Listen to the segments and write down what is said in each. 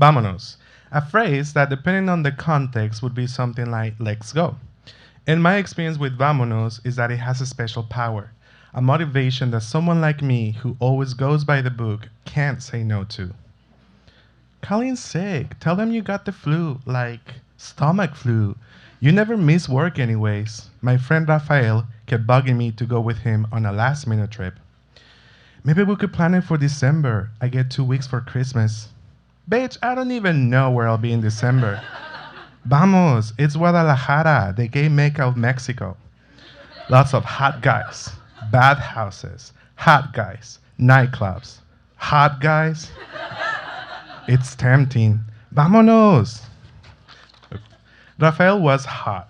Vámonos, a phrase that, depending on the context, would be something like, let's go. And my experience with Vámonos is that it has a special power, a motivation that someone like me, who always goes by the book, can't say no to. Colleen's sick. Tell them you got the flu, like stomach flu. You never miss work, anyways. My friend Rafael kept bugging me to go with him on a last minute trip. Maybe we could plan it for December. I get 2 weeks for Christmas. Bitch, I don't even know where I'll be in December. Vamos, it's Guadalajara, the gay Mecca of Mexico. Lots of hot guys, bathhouses, hot guys, nightclubs. Hot guys? It's tempting. Vámonos! Rafael was hot,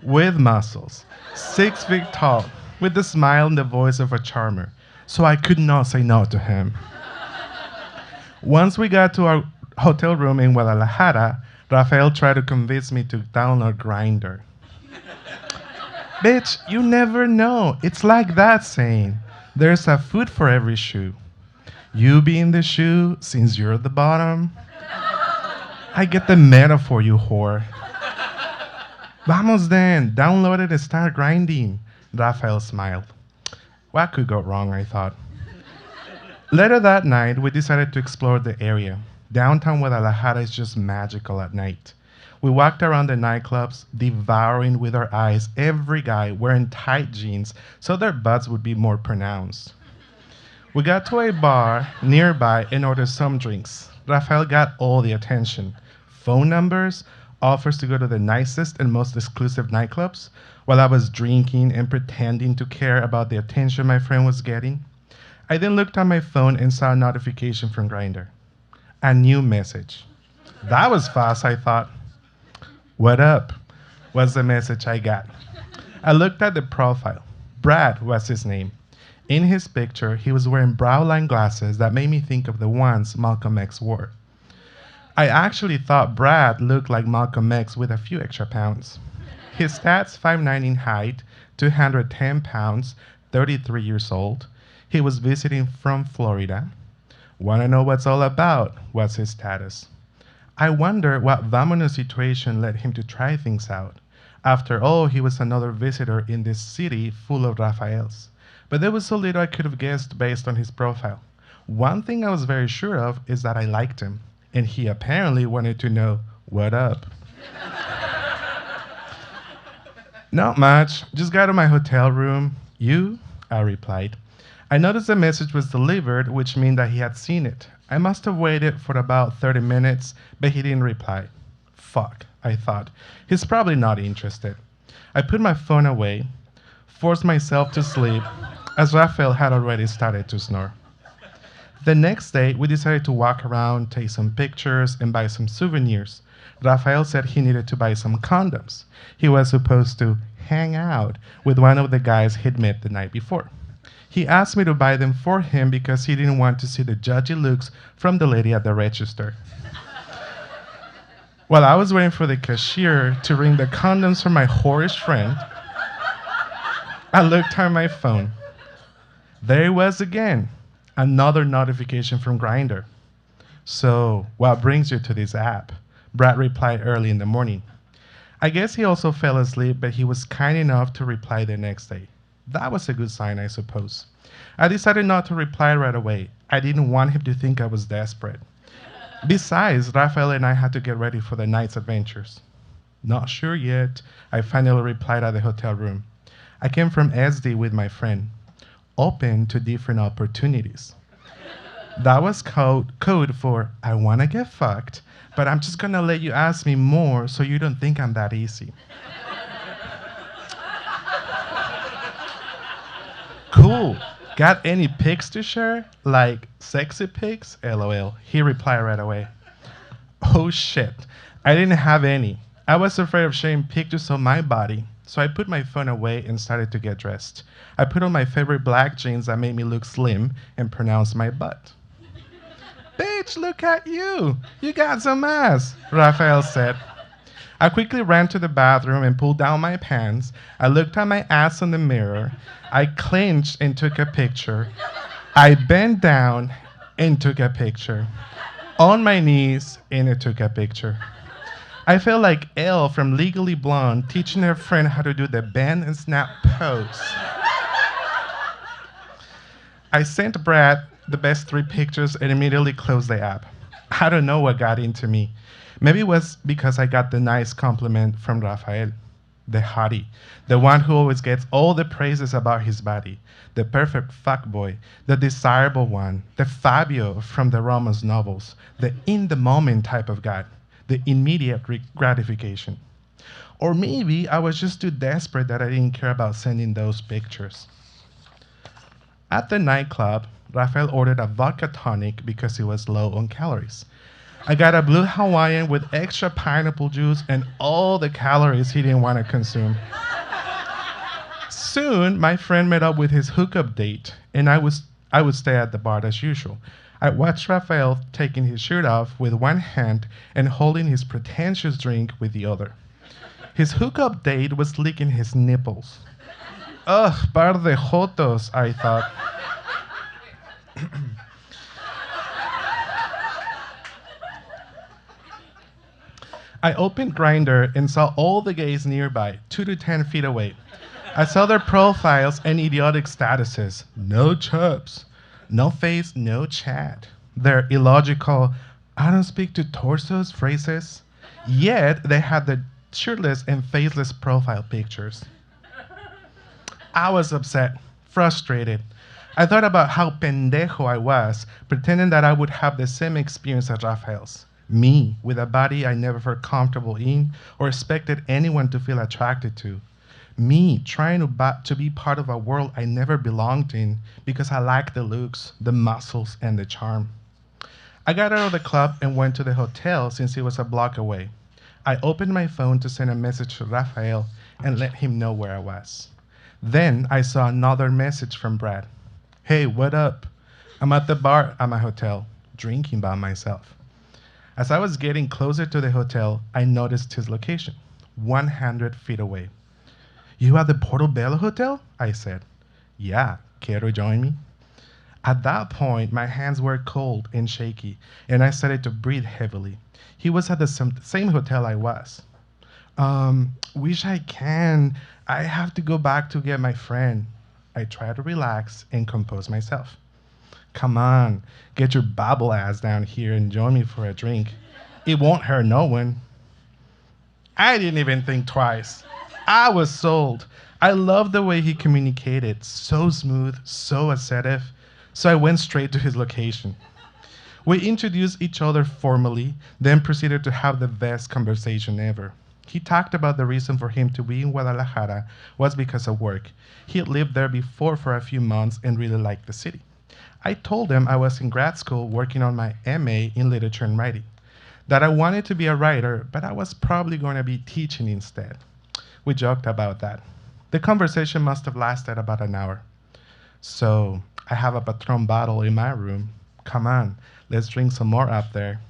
with muscles, 6 feet tall, with the smile and the voice of a charmer, so I could not say no to him. Once we got to our hotel room in Guadalajara, Rafael tried to convince me to download Grindr. Bitch, you never know. It's like that saying, there's a foot for every shoe. You be in the shoe since you're at the bottom. I get the metaphor, you whore. Vamos then, download it and start grinding. Rafael smiled. What could go wrong, I thought. Later that night, we decided to explore the area. Downtown Guadalajara is just magical at night. We walked around the nightclubs, devouring with our eyes every guy wearing tight jeans so their butts would be more pronounced. We got to a bar nearby and ordered some drinks. Rafael got all the attention. Phone numbers, offers to go to the nicest and most exclusive nightclubs, while I was drinking and pretending to care about the attention my friend was getting. I then looked on my phone and saw a notification from Grindr. A new message. That was fast, I thought. What up? Was the message I got. I looked at the profile. Brad was his name. In his picture, he was wearing brow-line glasses that made me think of the ones Malcolm X wore. I actually thought Brad looked like Malcolm X with a few extra pounds. His stats: 5'9" in height, 210 pounds, 33 years old. He was visiting from Florida. Wanna know what's all about? Was his status. I wonder what Vámonos situation led him to try things out. After all, he was another visitor in this city full of Rafaels. But there was so little I could have guessed based on his profile. One thing I was very sure of is that I liked him, and he apparently wanted to know, what up? Not much, just got to my hotel room. You? I replied. I noticed the message was delivered, which meant that he had seen it. I must have waited for about 30 minutes, but he didn't reply. Fuck, I thought. He's probably not interested. I put my phone away, forced myself to sleep, as Rafael had already started to snore. The next day, we decided to walk around, take some pictures, and buy some souvenirs. Rafael said he needed to buy some condoms. He was supposed to hang out with one of the guys he'd met the night before. He asked me to buy them for him because he didn't want to see the judgy looks from the lady at the register. While I was waiting for the cashier to ring the condoms for my whorish friend, I looked at my phone. There it was again, another notification from Grindr. So, what brings you to this app? Brad replied early in the morning. I guess he also fell asleep, but he was kind enough to reply the next day. That was a good sign, I suppose. I decided not to reply right away. I didn't want him to think I was desperate. Besides, Rafael and I had to get ready for the night's adventures. Not sure yet, I finally replied at the hotel room. I came from SD with my friend. Open to different opportunities. That was code for, I want to get fucked, but I'm just going to let you ask me more so you don't think I'm that easy. Cool. Got any pics to share? Like sexy pics? LOL. He replied right away. Oh shit. I didn't have any. I was afraid of sharing pictures of my body, so I put my phone away and started to get dressed. I put on my favorite black jeans that made me look slim and pronounced my butt. Bitch, look at you. You got some ass, Rafael said. I quickly ran to the bathroom and pulled down my pants. I looked at my ass in the mirror. I clenched and took a picture. I bent down and took a picture. On my knees, and I took a picture. I felt like Elle from Legally Blonde teaching her friend how to do the bend and snap pose. I sent Brad the best 3 pictures and immediately closed the app. I don't know what got into me. Maybe it was because I got the nice compliment from Rafael, the hottie, the one who always gets all the praises about his body, the perfect fuckboy, the desirable one, the Fabio from the romance novels, the in the moment type of guy, the immediate gratification. Or maybe I was just too desperate that I didn't care about sending those pictures. At the nightclub, Rafael ordered a vodka tonic because he was low on calories. I got a blue Hawaiian with extra pineapple juice and all the calories he didn't want to consume. Soon, my friend met up with his hookup date, and I would stay at the bar as usual. I watched Rafael taking his shirt off with one hand and holding his pretentious drink with the other. His hookup date was licking his nipples. Ugh, par de jotos, I thought. I opened Grindr and saw all the gays nearby, 2 to 10 feet away. I saw their profiles and idiotic statuses. No chubs, no face, no chat. Their illogical, I don't speak to torsos phrases. Yet they had the shirtless and faceless profile pictures. I was upset, frustrated. I thought about how pendejo I was, pretending that I would have the same experience as Rafael's. Me, with a body I never felt comfortable in or expected anyone to feel attracted to. Me, trying to be part of a world I never belonged in because I lacked the looks, the muscles, and the charm. I got out of the club and went to the hotel since it was a block away. I opened my phone to send a message to Rafael and let him know where I was. Then I saw another message from Brad. Hey, what up? I'm at the bar at my hotel, drinking by myself. As I was getting closer to the hotel, I noticed his location, 100 feet away. You at the Portobello Hotel? I said. Yeah, care to join me? At that point, my hands were cold and shaky, and I started to breathe heavily. He was at the same hotel I was. Wish I can. I have to go back to get my friend. I tried to relax and compose myself. Come on, get your babble ass down here and join me for a drink. It won't hurt no one. I didn't even think twice. I was sold. I loved the way he communicated, so smooth, so assertive. So I went straight to his location. We introduced each other formally, then proceeded to have the best conversation ever. He talked about the reason for him to be in Guadalajara was because of work. He had lived there before for a few months and really liked the city. I told him I was in grad school working on my MA in literature and writing, that I wanted to be a writer, but I was probably going to be teaching instead. We joked about that. The conversation must have lasted about an hour. So I have a Patron bottle in my room. Come on, let's drink some more up there.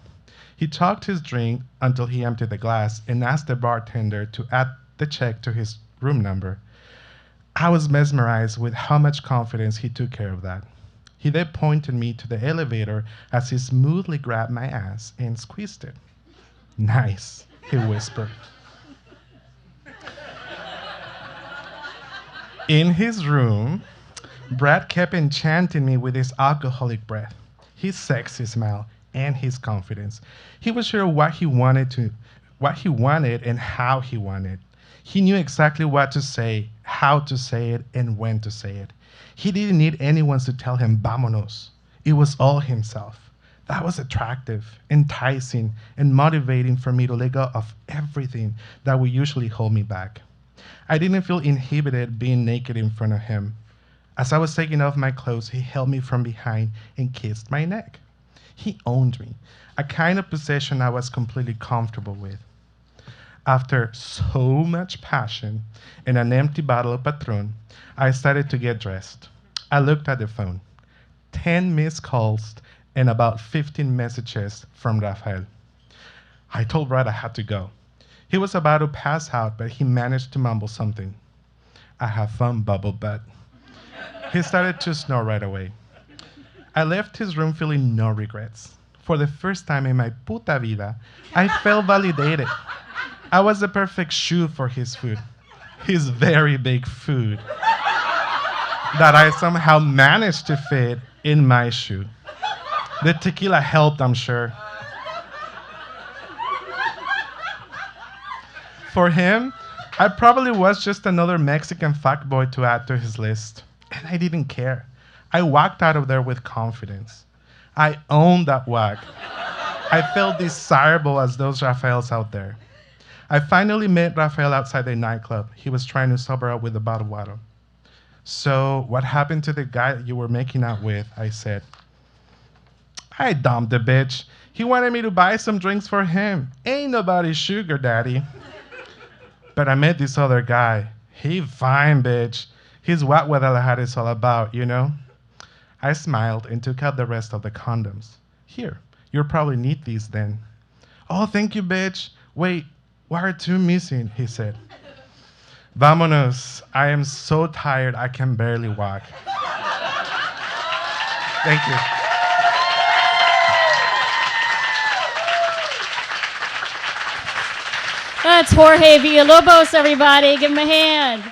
He chugged his drink until he emptied the glass and asked the bartender to add the check to his room number. I was mesmerized with how much confidence he took care of that. He then pointed me to the elevator as he smoothly grabbed my ass and squeezed it. Nice, he whispered. In his room, Brad kept enchanting me with his alcoholic breath, his sexy smile, and his confidence. He was sure what he wanted and how he wanted. He knew exactly what to say, how to say it, and when to say it. He didn't need anyone to tell him vámonos. It was all himself. That was attractive, enticing, and motivating for me to let go of everything that would usually hold me back. I didn't feel inhibited being naked in front of him. As I was taking off my clothes, he held me from behind and kissed my neck. He owned me, a kind of possession I was completely comfortable with. After so much passion and an empty bottle of Patron, I started to get dressed. I looked at the phone. 10 missed calls and about 15 messages from Rafael. I told Brad I had to go. He was about to pass out, but he managed to mumble something. I have fun, bubble butt. He started to snore right away. I left his room feeling no regrets. For the first time in my puta vida, I felt validated. I was the perfect shoe for his food. His very big food that I somehow managed to fit in my shoe. The tequila helped, I'm sure. For him, I probably was just another Mexican fuckboy to add to his list. And I didn't care. I walked out of there with confidence. I owned that whack. I felt desirable as those Rafaels out there. I finally met Rafael outside the nightclub. He was trying to sober up with a bottle of water. So, what happened to the guy that you were making out with? I said. I dumped the bitch. He wanted me to buy some drinks for him. Ain't nobody sugar daddy. But I met this other guy. He fine, bitch. He's what Guadalajara is all about, you know? I smiled and took out the rest of the condoms. Here, you'll probably need these then. Oh, thank you, bitch. Wait, why are two missing? He said. Vámonos. I am so tired I can barely walk. Thank you. That's Jorge Villalobos, everybody. Give him a hand.